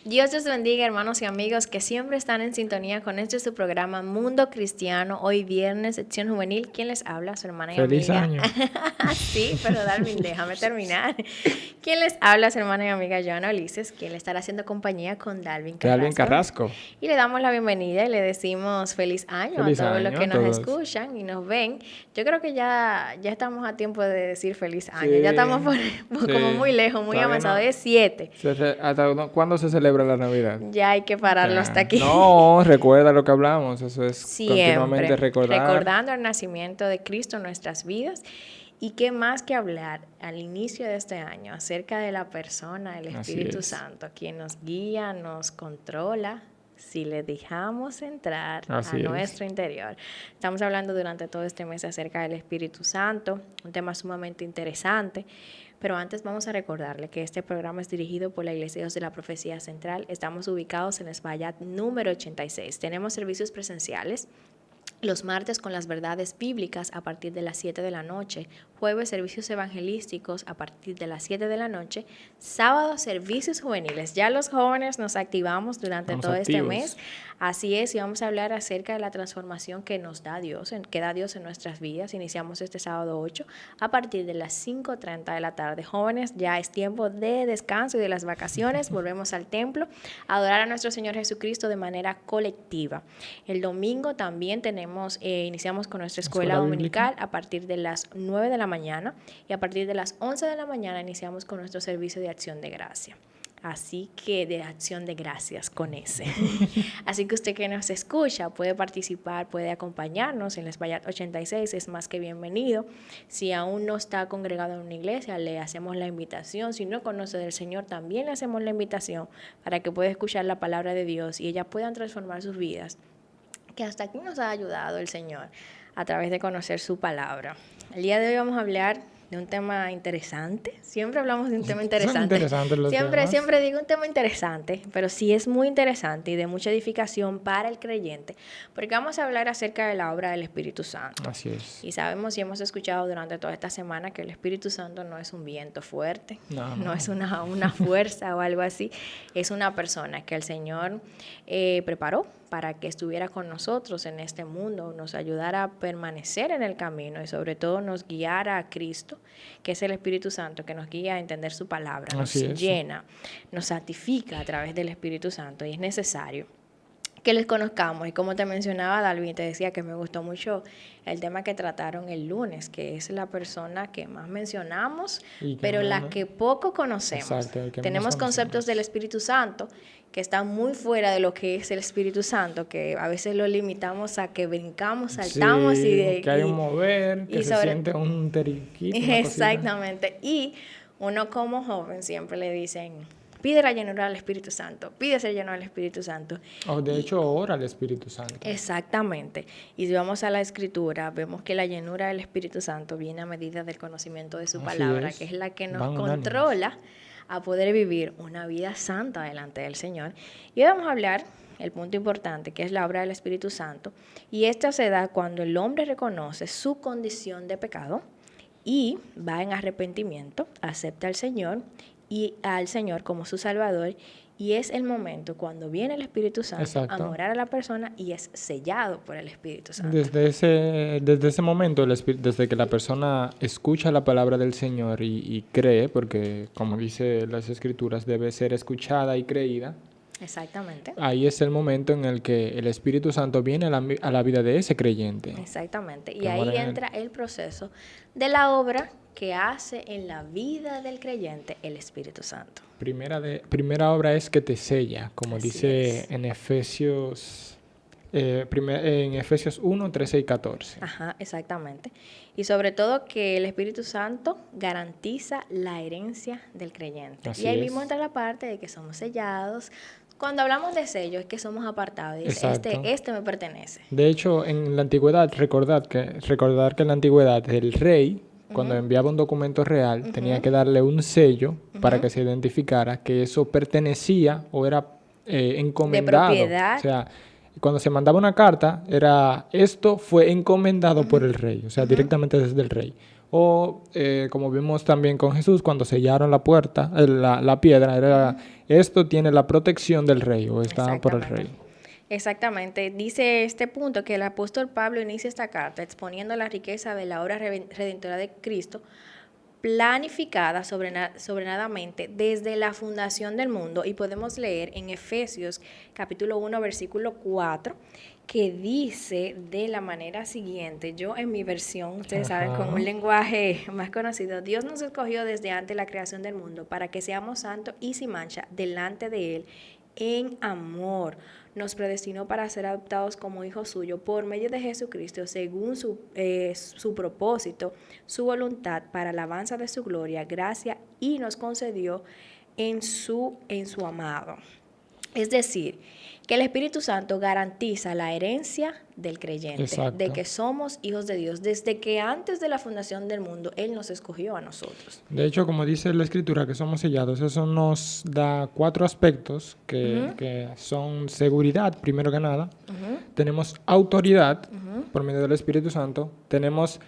Dios los bendiga, hermanos y amigos que siempre están en sintonía con este su programa Mundo Cristiano. Hoy viernes, sección juvenil. ¿Quién les habla? Su hermana y Feliz amiga. año. Sí, pero Darwin, déjame terminar. ¿Quién les habla? Su hermana y amiga Joana Ulises, quien le estará haciendo compañía con Darwin Dalvin Carrasco. Carrasco. Y le damos la bienvenida y le decimos feliz año a Feliz todos los año que a nos todos. escuchan y nos ven. Yo creo que ya estamos a tiempo de decir feliz año. Ya Sí, estamos como sí. muy lejos, muy Todavía avanzado. no. Es 7. ¿Cuándo se celebra la Navidad? Ya hay que pararlo hasta Ya. aquí. No, recuerda lo que hablamos. Eso es continuamente Siempre recordar. recordando el nacimiento de Cristo en nuestras vidas. Y qué más que hablar al inicio de este año acerca de la persona del Así Espíritu es. Santo, quien nos guía, nos controla, si le dejamos entrar a Así es. nuestro interior. Estamos hablando durante todo este mes acerca del Espíritu Santo, un tema sumamente interesante. Pero antes vamos a recordarle que este programa es dirigido por la Iglesia Dios de la Profecía Central. Estamos ubicados en Espaillat número 86. Tenemos servicios presenciales los martes con las verdades bíblicas a partir de las 7 de la noche, jueves servicios evangelísticos a partir de las 7 de la noche, sábado servicios juveniles. Ya los jóvenes nos activamos durante Estamos todo este activos. mes, así es, y vamos a hablar acerca de la transformación que nos da Dios, que da Dios en nuestras vidas. Iniciamos este sábado 8 a partir de las 5:30 de la tarde. Jóvenes, ya es tiempo de descanso y de las vacaciones, volvemos al templo a adorar a nuestro Señor Jesucristo de manera colectiva. El domingo también iniciamos con nuestra escuela Bíblica. dominical a partir de las 9 de la mañana y a partir de las 11 de la mañana iniciamos con nuestro servicio de acción de gracia. Así que de acción de gracias con ese. Así que usted que nos escucha puede participar, puede acompañarnos en la Espaillat 86, es más que bienvenido. Si aún no está congregado en una iglesia, le hacemos la invitación. Si no conoce del Señor, también le hacemos la invitación para que pueda escuchar la palabra de Dios y ellas puedan transformar sus vidas, que hasta aquí nos ha ayudado el Señor a través de conocer su palabra. El día de hoy vamos a hablar de un tema interesante. Siempre hablamos de un tema interesante. Son interesantes los temas. Siempre digo un tema interesante, pero sí es muy interesante y de mucha edificación para el creyente, porque vamos a hablar acerca de la obra del Espíritu Santo. Así es. Y sabemos y hemos escuchado durante toda esta semana que el Espíritu Santo no es un viento fuerte, no es una fuerza o algo así, es una persona que el Señor preparó para que estuviera con nosotros en este mundo, nos ayudara a permanecer en el camino y sobre todo nos guiara a Cristo, que es el Espíritu Santo, que nos guía a entender su palabra, nos llena, nos santifica a través del Espíritu Santo, y es necesario que les conozcamos. Y como te mencionaba, Dalvin, te decía que me gustó mucho el tema que trataron el lunes, que es la persona que más mencionamos, pero la que poco conocemos. Exacto, tenemos conceptos del Espíritu Santo que están muy fuera de lo que es el Espíritu Santo, que a veces lo limitamos a que brincamos, saltamos que hay un mover, que se siente un teriquito. Exactamente. Y uno como joven siempre le dicen: pide la llenura del Espíritu Santo, pide ser lleno del Espíritu Santo. De hecho, ora al Espíritu Santo. Exactamente. Y si vamos a la Escritura, vemos que la llenura del Espíritu Santo viene a medida del conocimiento de su palabra, que es la que nos controla a poder vivir una vida santa delante del Señor. Y hoy vamos a hablar el punto importante, que es la obra del Espíritu Santo. Y esta se da cuando el hombre reconoce su condición de pecado y va en arrepentimiento, acepta al Señor y al Señor como su Salvador, y es el momento cuando viene el Espíritu Santo a morar a la persona y es sellado por el Espíritu Santo. Desde ese momento, desde que la persona escucha la palabra del Señor y cree, porque como dice las Escrituras, debe ser escuchada y creída. Exactamente. Ahí es el momento en el que el Espíritu Santo viene a la vida de ese creyente. Exactamente. Y ahí entra el proceso de la obra que hace en la vida del creyente el Espíritu Santo. Primera obra es que te sella, como así dice en Efesios 1, 13 y 14. Ajá, exactamente. Y sobre todo que el Espíritu Santo garantiza la herencia del creyente. Así y ahí mismo entra la parte de que somos sellados. Cuando hablamos de sello es que somos apartados y este me pertenece. De hecho, en la antigüedad, recordar que en la antigüedad el rey, cuando enviaba un documento real, tenía que darle un sello para que se identificara que eso pertenecía o era encomendado. De propiedad. O sea, cuando se mandaba una carta, esto fue encomendado por el rey, o sea, directamente desde el rey. O como vimos también con Jesús, cuando sellaron la puerta, la piedra, era, esto tiene la protección del rey o está por el rey. Exactamente. Dice este punto que el apóstol Pablo inicia esta carta exponiendo la riqueza de la obra redentora de Cristo, planificada sobrenadamente desde la fundación del mundo, y podemos leer en Efesios capítulo 1 versículo 4 que dice de la manera siguiente. Yo en mi versión, ustedes saben, con un lenguaje más conocido: Dios nos escogió desde antes de la creación del mundo para que seamos santos y sin mancha delante de Él en amor. Nos predestinó para ser adoptados como hijos suyos por medio de Jesucristo, según su propósito, su voluntad, para alabanza de su gloria, gracia, y nos concedió en su amado. Es decir, que el Espíritu Santo garantiza la herencia del creyente. Exacto. De que somos hijos de Dios. Desde que antes de la fundación del mundo, Él nos escogió a nosotros. De hecho, como dice la Escritura, que somos sellados, eso nos da 4 aspectos que son seguridad, primero que nada. Tenemos autoridad por medio del Espíritu Santo. Tenemos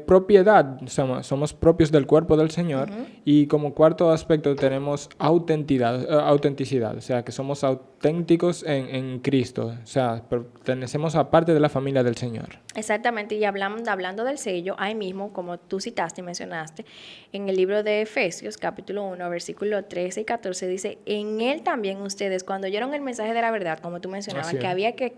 propiedad, somos propios del cuerpo del Señor. Y como cuarto aspecto tenemos autenticidad, o sea, que somos auténticos en Cristo, o sea, pertenecemos a parte de la familia del Señor. Exactamente, y hablando del sello, ahí mismo, como tú citaste y mencionaste, en el libro de Efesios, capítulo 1, versículos 13 y 14, dice: en él también ustedes, cuando oyeron el mensaje de la verdad, como tú mencionabas, que había que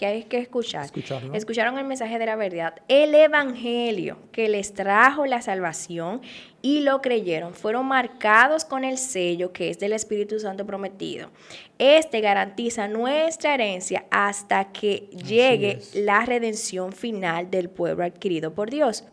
escucharon el mensaje de la verdad, el evangelio que les trajo la salvación, y lo creyeron, fueron marcados con el sello que es del Espíritu Santo prometido. Este garantiza nuestra herencia hasta que llegue la redención final del pueblo adquirido por Dios,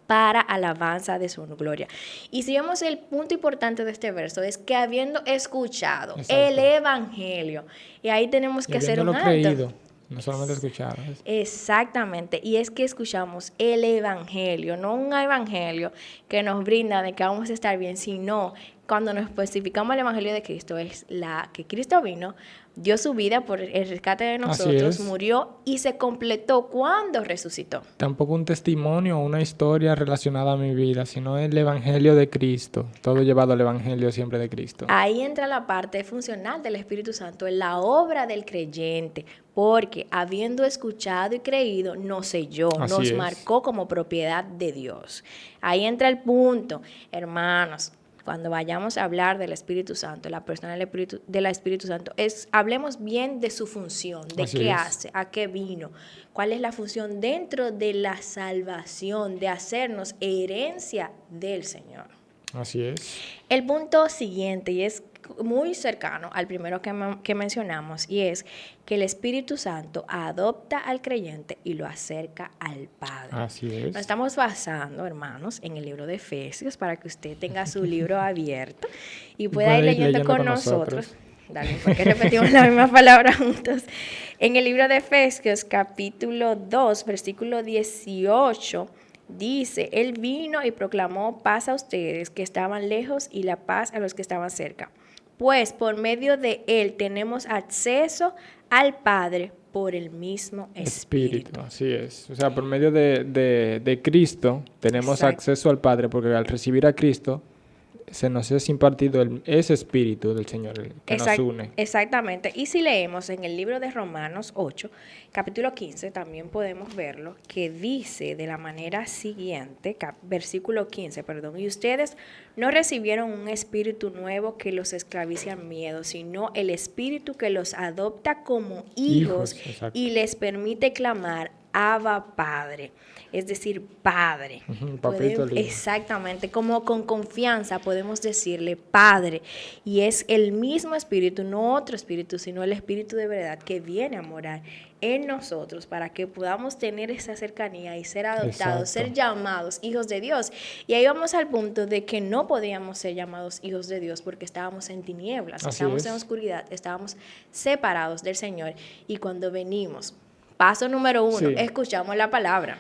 para alabanza de su gloria. Y si vemos el punto importante de este verso, es que habiendo escuchado el evangelio, y ahí tenemos que hacer un alto. No solamente escuchar. Exactamente. Y es que escuchamos el evangelio, no un evangelio que nos brinda de que vamos a estar bien, sino cuando nos especificamos el evangelio de Cristo, es la que Cristo vino, dio su vida por el rescate de nosotros, murió y se completó cuando resucitó. Tampoco un testimonio o una historia relacionada a mi vida, sino el evangelio de Cristo. Todo llevado al evangelio siempre de Cristo. Ahí entra la parte funcional del Espíritu Santo en la obra del creyente, porque habiendo escuchado y creído, nos selló, nos marcó como propiedad de Dios. Ahí entra el punto, hermanos. Cuando vayamos a hablar del Espíritu Santo, la persona del Espíritu Santo, hablemos bien de su función, de qué hace, a qué vino, cuál es la función dentro de la salvación, de hacernos herencia del Señor. Así es. El punto siguiente, y es muy cercano al primero que mencionamos, y es que el Espíritu Santo adopta al creyente y lo acerca al Padre. Así es. Nos estamos basando, hermanos, en el libro de Efesios, para que usted tenga su libro abierto y pueda ir leyendo con nosotros. Dale, porque repetimos la misma palabra juntos. En el libro de Efesios, capítulo 2, versículo 18, dice: Él vino y proclamó paz a ustedes que estaban lejos y la paz a los que estaban cerca. Pues por medio de Él tenemos acceso al Padre por el mismo Espíritu. Así es. O sea, por medio de Cristo tenemos acceso al Padre, porque al recibir a Cristo se nos es impartido ese Espíritu del Señor que nos une. Exactamente. Y si leemos en el libro de Romanos 8, capítulo 15, también podemos verlo, que dice de la manera siguiente, versículo 15, y ustedes no recibieron un espíritu nuevo que los esclavice al miedo, sino el espíritu que los adopta como hijos y les permite clamar: Abba, Padre. Es decir, Padre. Exactamente, como con confianza podemos decirle Padre. Y es el mismo Espíritu, no otro Espíritu, sino el Espíritu de verdad que viene a morar en nosotros para que podamos tener esa cercanía y ser adoptados, ser llamados hijos de Dios. Y ahí vamos al punto de que no podíamos ser llamados hijos de Dios porque estábamos en tinieblas, estábamos en oscuridad, estábamos separados del Señor. Y cuando venimos, paso número 1, escuchamos la palabra.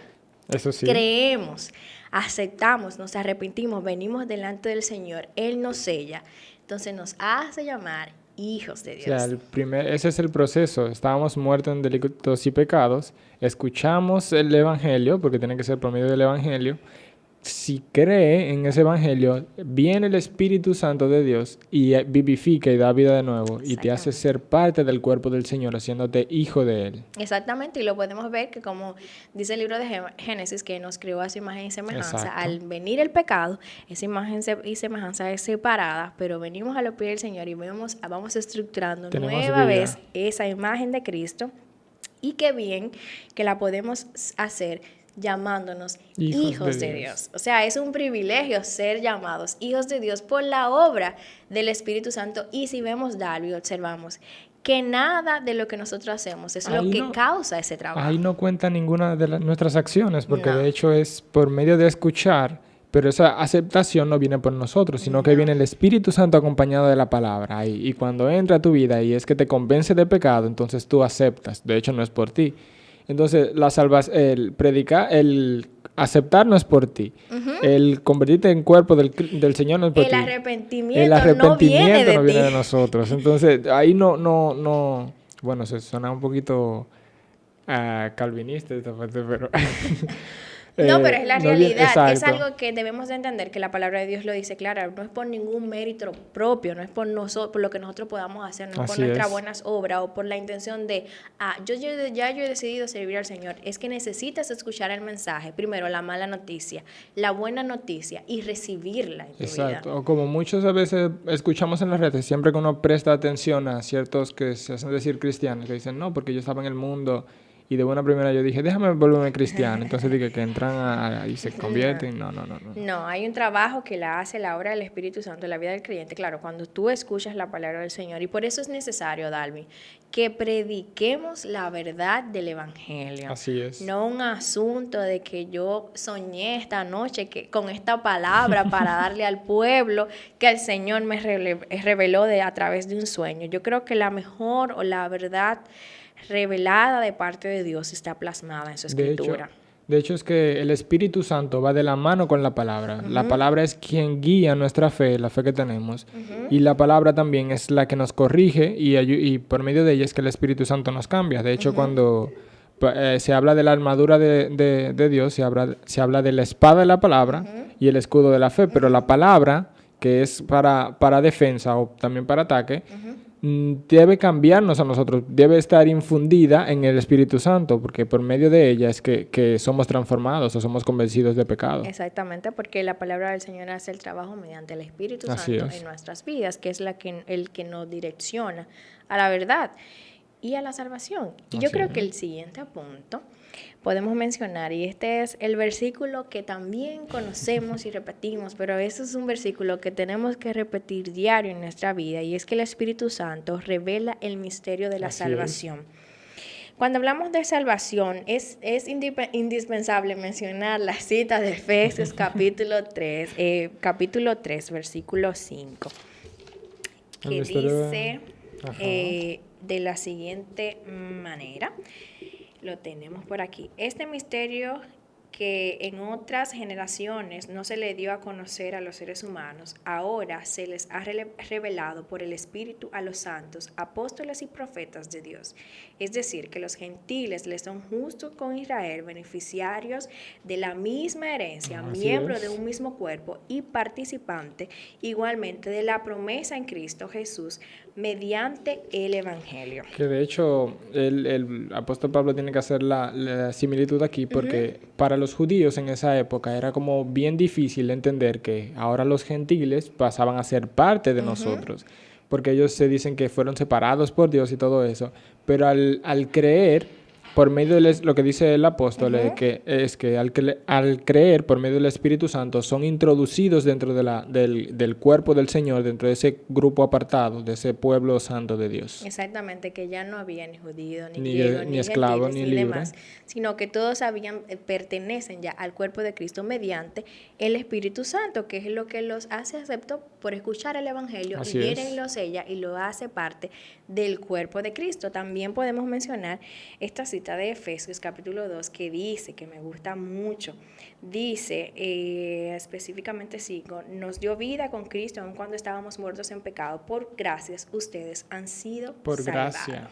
Eso sí. Creemos, aceptamos, nos arrepentimos, venimos delante del Señor, Él nos sella, entonces nos hace llamar hijos de Dios. O sea, ese es el proceso. Estábamos muertos en delitos y pecados, escuchamos el Evangelio, porque tiene que ser por medio del Evangelio, si cree en ese evangelio, viene el Espíritu Santo de Dios y vivifica y da vida de nuevo y te hace ser parte del cuerpo del Señor, haciéndote hijo de Él. Exactamente, y lo podemos ver que como dice el libro de Génesis, que nos creó a su imagen y semejanza, exacto, al venir el pecado, esa imagen y semejanza es separada, pero venimos a los pies del Señor y vamos estructurando nueva vez esa imagen de Cristo, y qué bien que la podemos hacer llamándonos hijos de Dios. O sea, es un privilegio ser llamados hijos de Dios por la obra del Espíritu Santo. Y si vemos Darby, observamos que nada de lo que nosotros hacemos es lo que causa ese trabajo. Ahí no cuenta ninguna de nuestras acciones, porque de hecho es por medio de escuchar, pero esa aceptación no viene por nosotros, sino que viene el Espíritu Santo acompañado de la palabra. Y cuando entra a tu vida y es que te convence de pecado, entonces tú aceptas. De hecho, no es por ti. Entonces, el aceptar no es por ti. El convertirte en cuerpo del Señor no es por ti. El arrepentimiento no viene de nosotros. Entonces, ahí no. Bueno, se suena un poquito calvinista esta parte, pero... No, pero es la realidad, es algo que debemos de entender, que la palabra de Dios lo dice claro, no es por ningún mérito propio, no es por nosotros, por lo que nosotros podamos hacer, no es por nuestras buenas obras o por la intención de, yo he decidido servir al Señor. Es que necesitas escuchar el mensaje, primero la mala noticia, la buena noticia y recibirla en tu vida. Exacto, o como muchas veces escuchamos en las redes, siempre que uno presta atención a ciertos que se hacen decir cristianos, que dicen, no, porque yo estaba en el mundo... Y de buena primera yo dije, déjame volverme cristiano. Entonces dije que entran y se convierten. No. No, hay un trabajo que la hace la obra del Espíritu Santo en la vida del creyente. Claro, cuando tú escuchas la palabra del Señor. Y por eso es necesario, Dalby, que prediquemos la verdad del Evangelio. Así es. No un asunto de que yo soñé esta noche con esta palabra para darle al pueblo que el Señor me reveló a través de un sueño. Yo creo que la mejor o la verdad revelada de parte de Dios está plasmada en su escritura. De hecho es que el Espíritu Santo va de la mano con la palabra. La palabra es quien guía nuestra fe, la fe que tenemos. Y la palabra también es la que nos corrige y por medio de ella es que el Espíritu Santo nos cambia. De hecho, cuando se habla de la armadura de Dios, se habla de la espada de la palabra y el escudo de la fe. Pero la palabra, que es para defensa o también para ataque, debe cambiarnos a nosotros, debe estar infundida en el Espíritu Santo, porque por medio de ella es que somos transformados o somos convencidos de pecado. Exactamente, porque la palabra del Señor hace el trabajo mediante el Espíritu Santo en nuestras vidas, que es el que nos direcciona a la verdad y a la salvación. Y yo creo que el siguiente punto podemos mencionar, y este es el versículo que también conocemos y repetimos, pero ese es un versículo que tenemos que repetir diario en nuestra vida, y es que el Espíritu Santo revela el misterio de la salvación. Cuando hablamos de salvación, es indispensable mencionar la cita de Efesios capítulo 3, versículo 5, que dice de la siguiente manera. Lo tenemos por aquí. Este misterio que en otras generaciones no se le dio a conocer a los seres humanos, ahora se les ha revelado por el Espíritu a los santos, apóstoles y profetas de Dios. Es decir, que los gentiles les son justos con Israel, beneficiarios de la misma herencia, miembros de un mismo cuerpo y participante igualmente de la promesa en Cristo Jesús mediante el Evangelio. Que de hecho el apóstol Pablo tiene que hacer la similitud aquí porque para los judíos en esa época era como bien difícil entender que ahora los gentiles pasaban a ser parte de nosotros, porque ellos se dicen que fueron separados por Dios y todo eso, pero al creer por medio de lo que dice el apóstol, es que al creer por medio del Espíritu Santo son introducidos dentro del cuerpo del Señor, dentro de ese grupo apartado, de ese pueblo santo de Dios. Exactamente, que ya no había ni judío, ni griego, ni esclavo, ni libre, demás, sino que todos pertenecen ya al cuerpo de Cristo mediante el Espíritu Santo, que es lo que los hace acepto por escuchar el Evangelio. Así y viene y lo sella y lo hace parte del cuerpo de Cristo. También podemos mencionar esta cita de Efesios capítulo 2 que dice, que me gusta mucho, dice específicamente sigo, nos dio vida con Cristo aun cuando estábamos muertos en pecado, por gracias ustedes han sido por salvados. Gracia.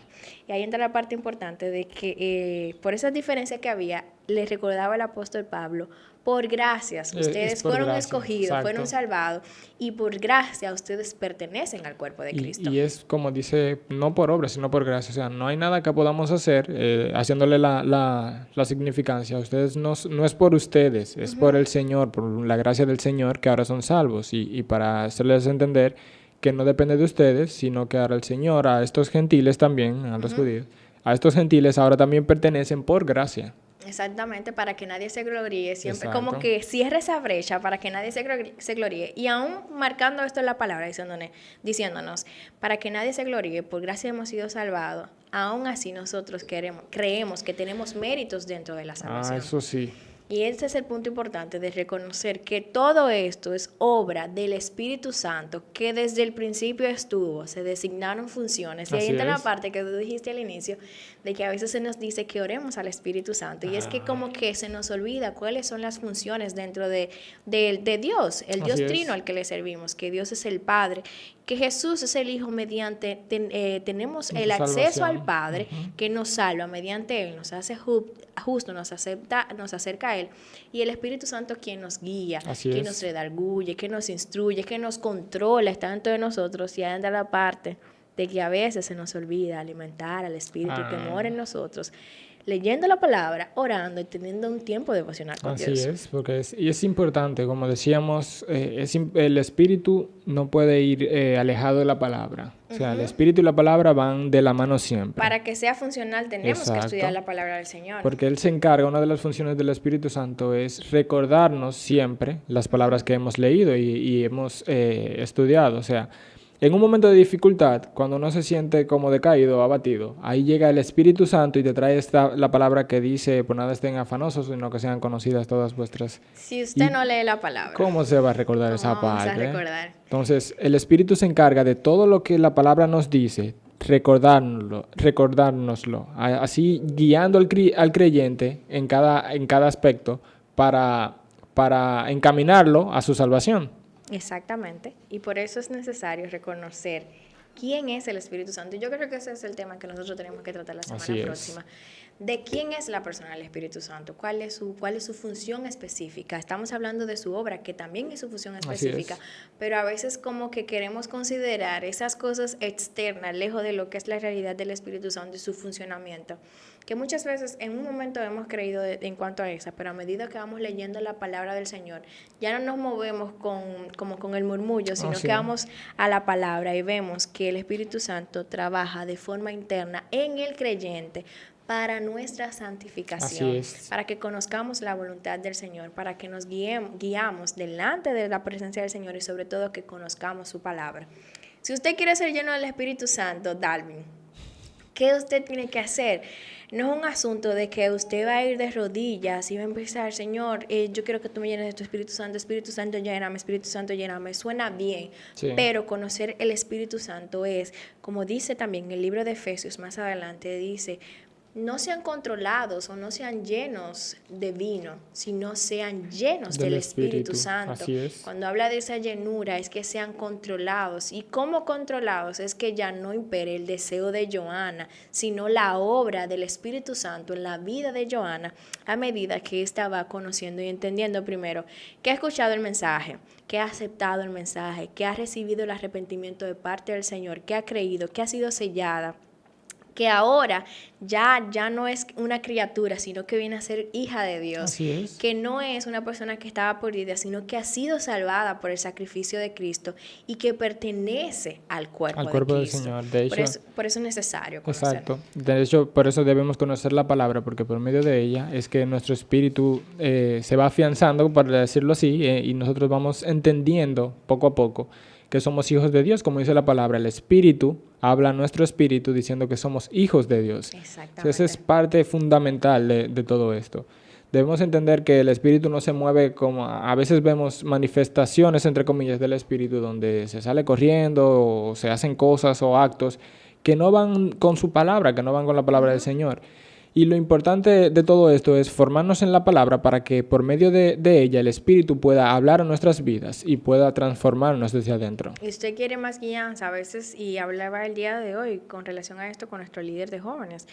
Y ahí entra la parte importante de que por esas diferencias que había, le recordaba el apóstol Pablo, por gracias, ustedes fueron escogidos, exacto, fueron salvados, y por gracia ustedes pertenecen al cuerpo de Cristo. Y es como dice, no por obra, sino por gracia. O sea, no hay nada que podamos hacer haciéndole la significancia. Ustedes no es por ustedes, es por el Señor, por la gracia del Señor, que ahora son salvos. Y para hacerles entender que no depende de ustedes, sino que ahora el Señor, a estos gentiles también, a los judíos, a estos gentiles ahora también pertenecen por gracia. Exactamente, para que nadie se gloríe, siempre como que cierre esa brecha para que nadie se gloríe, y aún marcando esto en la palabra, diciéndonos, para que nadie se gloríe, por gracia hemos sido salvados, aún así nosotros creemos que tenemos méritos dentro de la salvación. Eso sí. Y ese es el punto importante de reconocer que todo esto es obra del Espíritu Santo, que desde el principio estuvo, se designaron funciones. Y ahí entra la parte que tú dijiste al inicio, de que a veces se nos dice que oremos al Espíritu Santo. Y es que como que se nos olvida cuáles son las funciones dentro de Dios, el Dios trino al que le servimos, que Dios es el Padre, que Jesús es el Hijo mediante, tenemos el acceso al Padre, que nos salva mediante Él, nos hace justo, nos acerca a Él, y el Espíritu Santo quien nos guía, quien nos redarguye, que nos instruye, que nos controla, está dentro de nosotros, y anda la parte de que a veces se nos olvida alimentar al Espíritu que mora en nosotros, leyendo la palabra, orando y teniendo un tiempo devocional con Dios. Así es, porque es importante, como decíamos, el Espíritu no puede ir alejado de la palabra. O sea, el Espíritu y la palabra van de la mano siempre. Para que sea funcional tenemos que estudiar la palabra del Señor. Porque Él se encarga, una de las funciones del Espíritu Santo es recordarnos siempre las palabras que hemos leído y hemos estudiado. O sea, en un momento de dificultad, cuando uno se siente como decaído o abatido, ahí llega el Espíritu Santo y te trae la palabra que dice, por nada estén afanosos, sino que sean conocidas todas vuestras... Si usted no lee la palabra, ¿cómo se va a recordar esa parte? Vamos a recordar. Entonces, el Espíritu se encarga de todo lo que la palabra nos dice, recordárnoslo, así guiando al creyente en cada aspecto para encaminarlo a su salvación. Exactamente, y por eso es necesario reconocer quién es el Espíritu Santo. Yo creo que ese es el tema que nosotros tenemos que tratar la semana próxima. ¿De quién es la persona del Espíritu Santo? ¿Cuál es su función específica? Estamos hablando de su obra, que también es su función específica, pero a veces como que queremos considerar esas cosas externas, lejos de lo que es la realidad del Espíritu Santo y su funcionamiento, que muchas veces en un momento hemos creído en cuanto a esa, pero a medida que vamos leyendo la palabra del Señor, ya no nos movemos como con el murmullo, sino que vamos a la palabra y vemos que el Espíritu Santo trabaja de forma interna en el creyente para nuestra santificación, para que conozcamos la voluntad del Señor, para que nos guiamos delante de la presencia del Señor y sobre todo que conozcamos su palabra. Si usted quiere ser lleno del Espíritu Santo, Dalvin, ¿qué usted tiene que hacer? No es un asunto de que usted va a ir de rodillas y va a empezar, Señor, yo quiero que tú me llenes de tu Espíritu Santo, lléname, Espíritu Santo, lléname. Suena bien, pero conocer el Espíritu Santo es, como dice también el libro de Efesios más adelante, dice, no sean controlados o no sean llenos de vino, sino sean llenos del Espíritu Santo. Así es. Cuando habla de esa llenura es que sean controlados. ¿Y cómo controlados? Es que ya no impere el deseo de Joana, sino la obra del Espíritu Santo en la vida de Joana a medida que ésta va conociendo y entendiendo primero que ha escuchado el mensaje, que ha aceptado el mensaje, que ha recibido el arrepentimiento de parte del Señor, que ha creído, que ha sido sellada, que ahora ya no es una criatura, sino que viene a ser hija de Dios. Así es. Que no es una persona que estaba perdida, sino que ha sido salvada por el sacrificio de Cristo y que pertenece al cuerpo de Cristo. Del Señor. De hecho, por eso es necesario conocer. Exacto. De hecho, por eso debemos conocer la palabra, porque por medio de ella es que nuestro espíritu se va afianzando, por decirlo así, y nosotros vamos entendiendo poco a poco que somos hijos de Dios, como dice la palabra. El Espíritu habla a nuestro espíritu diciendo que somos hijos de Dios. Exactamente. Esa es parte fundamental de todo esto. Debemos entender que el Espíritu no se mueve como... A veces vemos manifestaciones, entre comillas, del Espíritu donde se sale corriendo o se hacen cosas o actos que no van con su palabra, que no van con la palabra del Señor. Y lo importante de todo esto es formarnos en la palabra para que por medio de ella el Espíritu pueda hablar a nuestras vidas y pueda transformarnos desde adentro. Y usted quiere más guianza a veces, y hablaba el día de hoy con relación a esto con nuestro líder de jóvenes.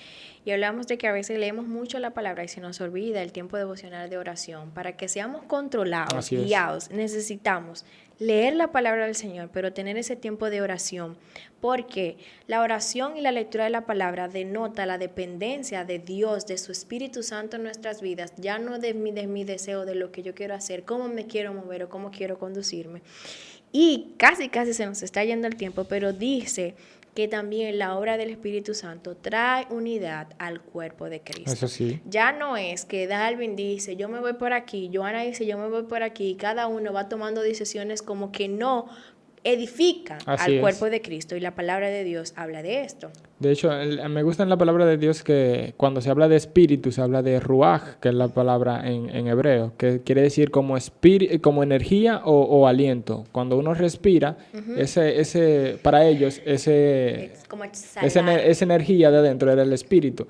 Y hablamos de que a veces leemos mucho la palabra y se nos olvida el tiempo devocional de oración. Para que seamos controlados, guiados, necesitamos leer la palabra del Señor, pero tener ese tiempo de oración, porque la oración y la lectura de la palabra denota la dependencia de Dios, de su Espíritu Santo en nuestras vidas, ya no de mi deseo, de lo que yo quiero hacer, cómo me quiero mover o cómo quiero conducirme. Y casi se nos está yendo el tiempo, pero dice que también la obra del Espíritu Santo trae unidad al cuerpo de Cristo. Eso sí. Ya no es que Dalvin dice, yo me voy por aquí, Joana dice, yo me voy por aquí, y cada uno va tomando decisiones como que no edifican al cuerpo de Cristo, y la palabra de Dios habla de esto. De hecho, me gusta en la palabra de Dios que cuando se habla de espíritu, se habla de ruaj, que es la palabra en hebreo, que quiere decir como energía o aliento. Cuando uno respira, para ellos, esa energía de adentro era el espíritu.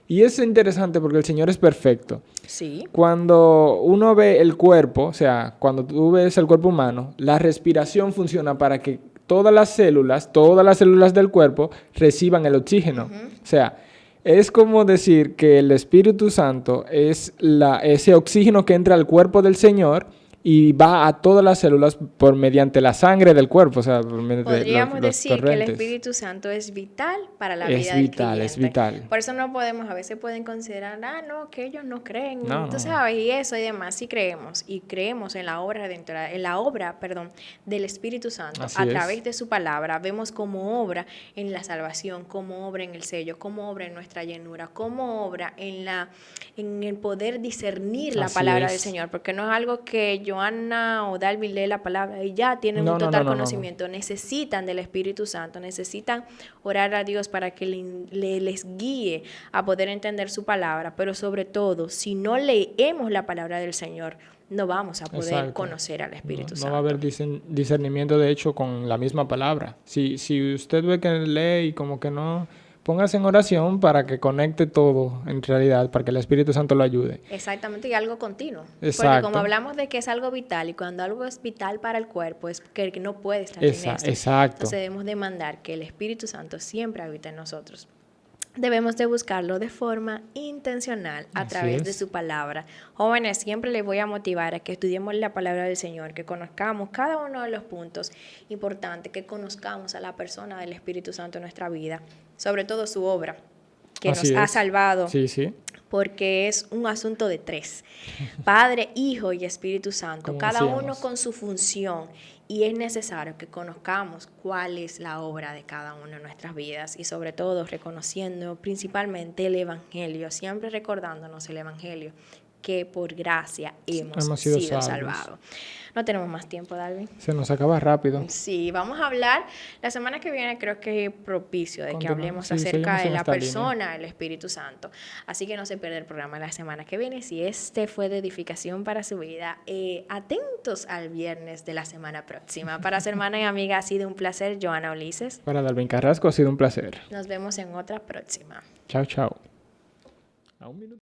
Y es interesante porque el Señor es perfecto. Sí. Cuando uno ve el cuerpo, o sea, cuando tú ves el cuerpo humano, la respiración funciona para que todas las células del cuerpo reciban el oxígeno. O sea, es como decir que el Espíritu Santo es ese oxígeno que entra al cuerpo del Señor y va a todas las células mediante la sangre del cuerpo, o sea, podríamos decir que el Espíritu Santo es vital para la vida del creyente. Es vital. Por eso no podemos, a veces pueden considerar, no, que ellos no creen, tú sabes, y eso y demás. Sí creemos, y creemos en la obra del Espíritu Santo. Así a través de su palabra vemos cómo obra en la salvación, cómo obra en el sello, cómo obra en nuestra llenura, cómo obra en el poder discernir la palabra del Señor, porque no es algo que Joana o Dalvin lee la palabra y ya tienen un total conocimiento. Necesitan del Espíritu Santo, necesitan orar a Dios para que les guíe a poder entender su palabra, pero sobre todo, si no leemos la palabra del Señor, no vamos a poder conocer al Espíritu Santo. No va a haber discernimiento, de hecho, con la misma palabra. Si usted ve que lee y como que no, póngase en oración para que conecte todo en realidad, para que el Espíritu Santo lo ayude. Exactamente, y algo continuo. Exacto. Porque como hablamos de que es algo vital, y cuando algo es vital para el cuerpo, es que no puede estar sin esto. Exacto. Entonces debemos demandar que el Espíritu Santo siempre habite en nosotros. Debemos de buscarlo de forma intencional a través de su palabra. Jóvenes, siempre les voy a motivar a que estudiemos la palabra del Señor, que conozcamos cada uno de los puntos importantes, que conozcamos a la persona del Espíritu Santo en nuestra vida, sobre todo su obra, que nos ha salvado. Sí. Porque es un asunto de tres: Padre, Hijo y Espíritu Santo, cada uno con su función, y es necesario que conozcamos cuál es la obra de cada uno en nuestras vidas, y sobre todo reconociendo principalmente el Evangelio, siempre recordándonos el Evangelio, que por gracia hemos sido salvados. No tenemos más tiempo, Dalvin. Se nos acaba rápido. Sí, vamos a hablar la semana que viene, creo que es propicio de que hablemos acerca de la persona del Espíritu Santo. Así que no se pierda el programa la semana que viene. Si este fue de edificación para su vida, atentos al viernes de la semana próxima. Para su hermana y amiga ha sido un placer, Joana Ulises. Para Dalvin Carrasco ha sido un placer. Nos vemos en otra próxima. Chao. A un minuto.